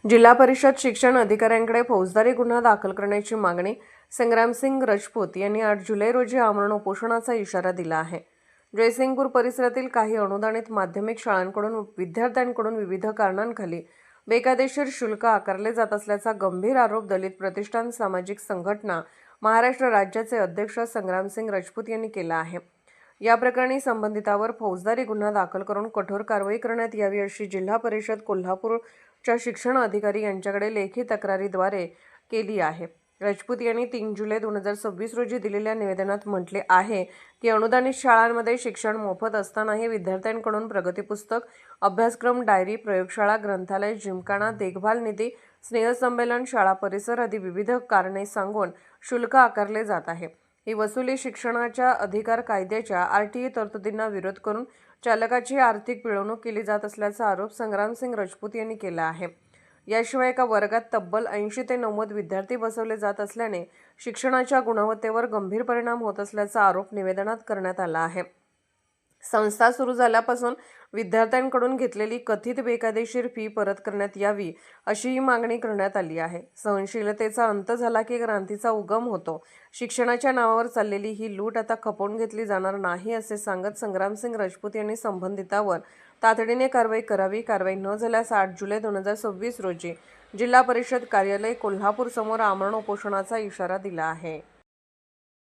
जिल्हा परिषद शिक्षण अधिकाऱ्यांकडे फौजदारी गुन्हा दाखल करण्याची मागणी संग्रामसिंग राजपूत यांनी 8 जुलै रोजी आमरण उपोषणाचा इशारा दिला आहे। जयसिंगपूर परिसरातील काही अनुदानित माध्यमिक शाळांकडून विद्यार्थ्यांकडून विविध कारणांखाली बेकायदेशीर शुल्क आकारले जात असल्याचा गंभीर आरोप दलित प्रतिष्ठान सामाजिक संघटना महाराष्ट्र राज्याचे अध्यक्ष संग्रामसिंग राजपूत यांनी केला आहे। या प्रकरणी संबंधितांवर फौजदारी गुन्हा दाखल करून कठोर कारवाई करण्यात यावी अशी जिल्हा परिषद कोल्हापूरच्या शिक्षण अधिकारी यांच्याकडे लेखी तक्रारीद्वारे केली आहे। राजपूत यांनी 3 जुलै 2026 रोजी दिलेल्या निवेदनात म्हटले आहे की अनुदानित शाळांमध्ये शिक्षण मोफत असतानाही विद्यार्थ्यांकडून प्रगती पुस्तक, अभ्यासक्रम, डायरी, प्रयोगशाळा, ग्रंथालय, जिमखाना, देखभाल निधी, स्नेहसंमेलन, शाळा परिसर आदी विविध कारणे सांगून शुल्क आकारले जात आहे। ही वसुली शिक्षणाच्या अधिकार कायद्याच्या RTE तरतुदींना विरोध करून चालकाची आर्थिक पिळवणूक केली जात असल्याचा आरोप संग्रामसिंग राजपूत यांनी केला आहे। याशिवाय एका वर्गात तब्बल 80 ते 90 विद्यार्थी बसवले जात असल्याने शिक्षणाच्या गुणवत्तेवर गंभीर परिणाम होत असल्याचा आरोप निवेदनात करण्यात आला आहे। संस्था सुरू झाल्यापासून विद्यार्थ्यांकडून घेतलेली कथित बेकायदेशीर फी परत करण्यात यावी अशीही मागणी करण्यात आली आहे। सहनशीलतेचा अंत झाला की क्रांतीचा उगम होतो। शिक्षणाच्या नावावर चाललेली ही लूट आता खपवून घेतली जाणार नाही असे सांगत संग्रामसिंग राजपूत यांनी संबंधितांवर तातडीने कारवाई करावी। कारवाई न झाल्यास 8 जुलै 2026 रोजी जिल्हा परिषद कार्यालय कोल्हापूर समोर आमरण उपोषणाचा इशारा दिला आहे।